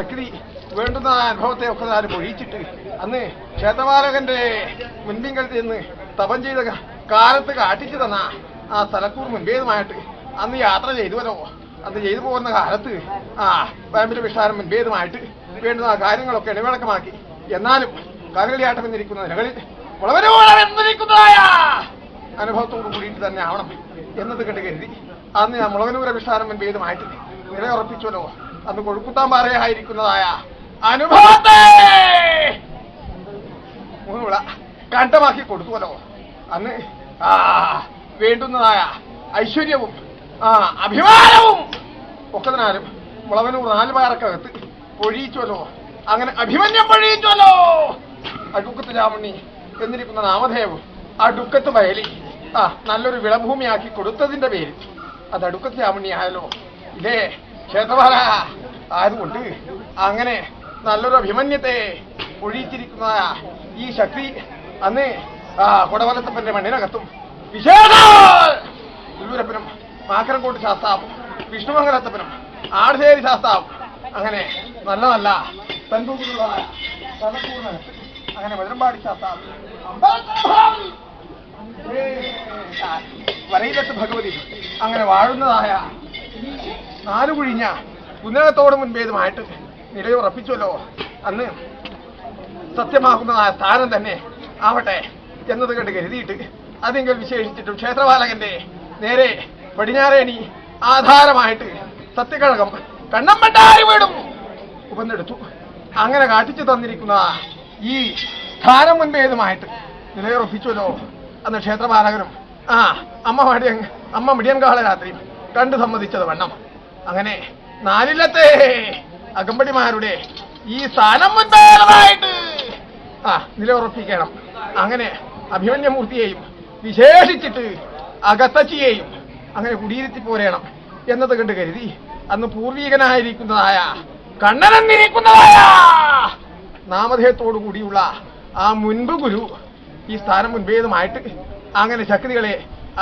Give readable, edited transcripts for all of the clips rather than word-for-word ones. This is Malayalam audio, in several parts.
ശക്തി വേണ്ടുന്ന അനുഭവത്തെ ഒക്കെ ആരും ഒഴിച്ചിട്ട് അന്ന് ക്ഷേത്രപാലകന്റെ മുൻപിങ്കൽ ചെന്ന് തപം ചെയ്ത കാലത്ത് കാട്ടിച്ചു തന്ന ആ സ്ഥലക്കൂർ മുൻപേതുമായിട്ട് അന്ന് യാത്ര ചെയ്തുവല്ലോ. അന്ന് ചെയ്തു പോകുന്ന കാലത്ത് പാമ്പിന്റെ വിഷാരം മുൻപേതുമായിട്ട് വേണ്ടുന്ന കാര്യങ്ങളൊക്കെ ഇടവിളക്കമാക്കി. എന്നാലും കാലുകളിയാട്ടം എന്നിരിക്കുന്ന നിലകളിൽ വളരെ എന്നിരിക്കുന്നതായ അനുഭവത്തോടു കൂടിയിട്ട് തന്നെ ആവണം എന്നത് കണ്ട് കരുതി അന്ന് ഞാൻ മുളകനൂര വിഷാരം മുൻപേതുമായിട്ട് നിലയുറപ്പിച്ചല്ലോ. അന്ന് കൊഴുക്കുത്താൻ പാറയായിരിക്കുന്നതായ അനുഭവത്തെ മൂന്നുവിള കണ്ടമാക്കി കൊടുത്തുവല്ലോ. അന്ന് വേണ്ടുന്നതായ ഐശ്വര്യവും അഭിമാനവും ഒക്കതിനാലും മുളവനൂർ 4 പാറക്കകത്ത് പൊഴിയിച്ചുവല്ലോ. അങ്ങനെ അഭിമന്യം പൊഴിയിച്ചുവല്ലോ. അടുക്കത്ത് ചാമുണ്ണി എന്നിരിക്കുന്ന നാമധേയവും അടുക്കത്ത് വയലി നല്ലൊരു വിളഭൂമിയാക്കി കൊടുത്തതിന്റെ പേര് അത് അടുക്കത്ത് ചാമുണ്ണി ആയല്ലോ. ഇതേ ക്ഷേത്രപാല ആയതുകൊണ്ട് അങ്ങനെ നല്ലൊരു അഭിമന്യത്തെ ഒഴിച്ചിരിക്കുന്ന ഈ ശക്തി അന്ന് കൊടവലത്തപ്പന്റെ മണ്ണിനകത്തും വിശേഷ ഉള്ളൂരപ്പനും മാക്കരംകോട്ട് ശാസ്താവും വിഷ്ണുമംഗലത്തപ്പനും ആടുശേരി ശാസ്താവും അങ്ങനെ നല്ല നല്ല തന്തൂരിലുള്ളതായ തലക്കൂറിനകത്ത് അങ്ങനെ മധുരമ്പാടി ശാസ്താവ് വരയിലത്ത് ഭഗവതി അങ്ങനെ വാഴുന്നതായ 4 കുഴിഞ്ഞ പുനരത്തോട് മുൻപേതുമായിട്ട് നിലയുറപ്പിച്ചുവല്ലോ. അന്ന് സത്യമാകുന്നതായ സ്ഥാനം തന്നെ ആവട്ടെ എന്നത് കണ്ട് കരുതിയിട്ട് അതെങ്കിൽ വിശേഷിച്ചിട്ടും ക്ഷേത്രപാലകന്റെ നേരെ പടിഞ്ഞാറേണി ആധാരമായിട്ട് സത്യകഴകം കണ്ണമ്പട്ടാരി വീടും ഉപന്നെടുത്തു. അങ്ങനെ കാട്ടിച്ചു തന്നിരിക്കുന്ന ഈ സ്ഥാനം മുൻപേതുമായിട്ട് നിലയുറപ്പിച്ചുവല്ലോ. അന്ന് ക്ഷേത്രപാലകനും അമ്മ മിടിയൻകാള രാത്രി കണ്ടു സമ്മതിച്ചത് വണ്ണം അങ്ങനെ 4 അകമ്പടിമാരുടെ ഈ സ്ഥാനം മുൻപേതുമായിട്ട് നിലയുറപ്പിക്കണം. അങ്ങനെ അഭിമന്യമൂർത്തിയെയും വിശേഷിച്ചിട്ട് അകത്തച്ചിയെയും അങ്ങനെ കുടിയിരുത്തി പോരേണം എന്നത് കണ്ട് കരുതി അന്ന് പൂർവീകനായിരിക്കുന്നതായ കണ്ണനെന്നിരിക്കുന്നതായ നാമധേയത്തോടു കൂടിയുള്ള ആ മുൻപ് ഗുരു ഈ സ്ഥാനം മുൻപേതുമായിട്ട് അങ്ങനെ ശക്തികളെ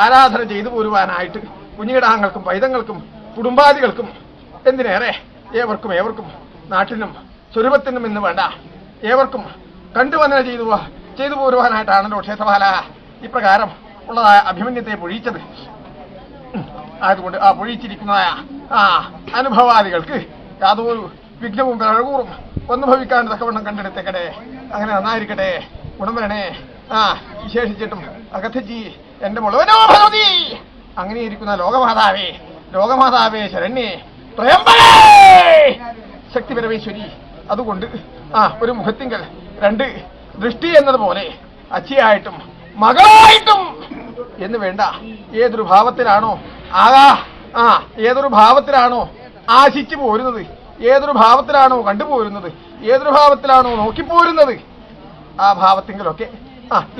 ആരാധന ചെയ്തു പോരുവാനായിട്ട് കുഞ്ഞിടാങ്ങൾക്കും പൈതങ്ങൾക്കും കുടുംബാദികൾക്കും എന്തിനേറെ ഏവർക്കും നാട്ടിനും സ്വരൂപത്തിനും എന്ന് വേണ്ട ഏവർക്കും കണ്ടുവന്ദന ചെയ്തു പോരുവാനായിട്ടാണല്ലോ ക്ഷേത്രപാല ഇപ്രകാരം ഉള്ളതായ അഭിമന്യത്തെ പൊഴിച്ചത്. ആയതുകൊണ്ട് പൊഴിച്ചിരിക്കുന്നതായ അനുഭവാദികൾക്ക് യാതൊരു വിഘ്നവും പിഴകൂറും ഒന്നും ഭവിക്കാൻ തക്കവണ്ണം കണ്ടെടുത്തേക്കട്ടെ. അങ്ങനെ നന്നായിരിക്കട്ടെ. ഗുണം വരണേ. വിശേഷിച്ചിട്ടും അകത്തച്ചി എന്റെ മുഴുവനോ ഭഗവതി അങ്ങനെ ഇരിക്കുന്ന ലോകമാതാവേ ശരണ്യേ ത്രയംബകേ ശക്തി പരമേശ്വരി. അതുകൊണ്ട് ഒരു മുഖത്തിങ്കൽ 2 ദൃഷ്ടി എന്നതുപോലെ അച്ഛയായിട്ടും മകളായിട്ടും എന്ന് വേണ്ട ഏതൊരു ഭാവത്തിലാണോ ഏതൊരു ഭാവത്തിലാണോ ആശിച്ചു പോരുന്നത്, ഏതൊരു ഭാവത്തിലാണോ കണ്ടുപോരുന്നത്, ഏതൊരു ഭാവത്തിലാണോ നോക്കിപ്പോരുന്നത് ആ ഭാവത്തിങ്കിലൊക്കെ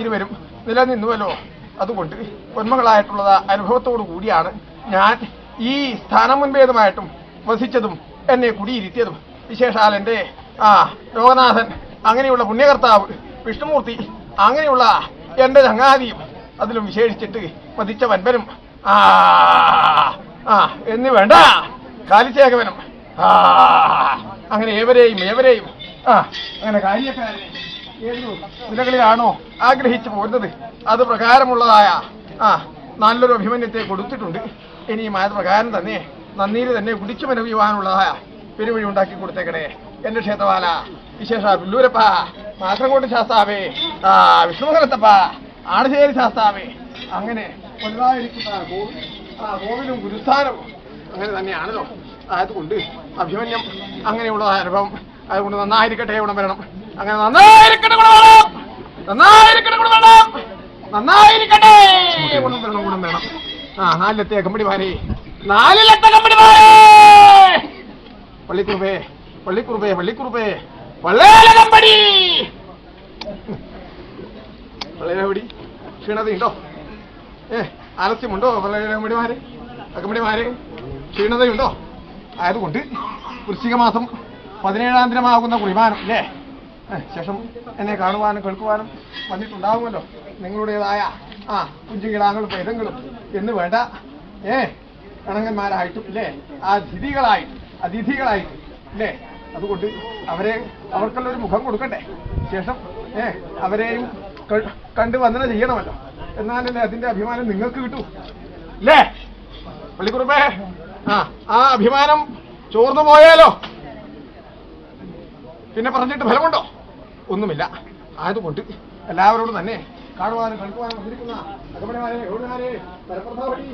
ഇരുവരും നിലനിന്നുവല്ലോ. അതുകൊണ്ട് പൊന്മകളായിട്ടുള്ളത് അനുഭവത്തോടു കൂടിയാണ് ഞാൻ ഈ സ്ഥാനം മുൻപേതുമായിട്ടും വസിച്ചതും എന്നെ കുടിയിരുത്തിയതും. വിശേഷാൽ എൻ്റെ ലോകനാഥൻ അങ്ങനെയുള്ള പുണ്യകർത്താവ് വിഷ്ണുമൂർത്തി അങ്ങനെയുള്ള എൻ്റെ ചങ്ങാതിയും അതിലും വിശേഷിച്ചിട്ട് വധിച്ച വൻപനും എന്ന് വേണ്ട കാലിച്ചേകവനും അങ്ങനെ ഏവരെയും അങ്ങനെ കാര്യക്കാരനെ ഏതു നിലകളിലാണോ ആഗ്രഹിച്ചു പോരുന്നത് അത് പ്രകാരമുള്ളതായ നല്ലൊരു അഭിമന്യത്തെ കൊടുത്തിട്ടുണ്ട്. ഇനിയും ആയത് പ്രകാരം തന്നെ നന്ദിയിൽ തന്നെ കുടിച്ചു മനവിയുവാനുള്ളതായ പെരുവഴി ഉണ്ടാക്കി കൊടുത്തേക്കണേ. എന്റെ ക്ഷേത്രപാല വിശേഷ പുല്ലൂരപ്പ മാക്രംകോട്ട് ശാസ്താവേ വിഷ്ണുമംഗലത്തപ്പ ആടുശേരി ശാസ്താവേ അങ്ങനെ വലുതായിരിക്കുന്ന കോവിലും ഗുരുസ്ഥാനവും അങ്ങനെ തന്നെയാണല്ലോ. ആയതുകൊണ്ട് അഭിമന്യം അങ്ങനെയുള്ള അനുഭവം അതുകൊണ്ട് നന്നായിരിക്കട്ടെ ഗുണം വരണം. അങ്ങനെ നന്നായിരിക്കട്ടെ ഗുണം വരണം. 4 കമ്പടിമാരെ പള്ളിക്കുറുപ്പേ വള്ളേലകമ്പടി ക്ഷീണതയുണ്ടോ? ആലസ്യമുണ്ടോ? അകമ്പടിമാരെ ക്ഷീണതയുണ്ടോ? ആയതുകൊണ്ട് വൃശ്ചിക മാസം 17-ാം ദിനമാകുന്ന കുളിമാനം അല്ലേ ശേഷം എന്നെ കാണുവാനും കേൾക്കുവാനും വന്നിട്ടുണ്ടാകുമല്ലോ. നിങ്ങളുടേതായ കുഞ്ചുകിടാങ്ങളും പൈതങ്ങളും എന്ന് വേണ്ട കണങ്ങന്മാരായിട്ടും അല്ലേ അതിഥികളായിട്ട് അല്ലേ അതുകൊണ്ട് അവർക്കെല്ലാം ഒരു മുഖം കൊടുക്കണ്ടേ, ശേഷം അവരെയും കണ്ട് വന്ദന ചെയ്യണമല്ലോ, എന്നാലല്ലേ അതിന്റെ അഭിമാനം നിങ്ങൾക്ക് കിട്ടൂ അല്ലേ പള്ളിക്കുറുപ്പേ? ആ അഭിമാനം ചോർന്നു പോയാലോ പിന്നെ പറഞ്ഞിട്ട് ഫലമുണ്ടോ? ഒന്നുമില്ല. ആയതുകൊണ്ട് എല്ലാവരോടും തന്നെ കാണുവാനും കളിക്കുവാനും വന്നിരിക്കുന്ന അകമണിമാരെ എവിടുമാരെ പരപ്രതാവടി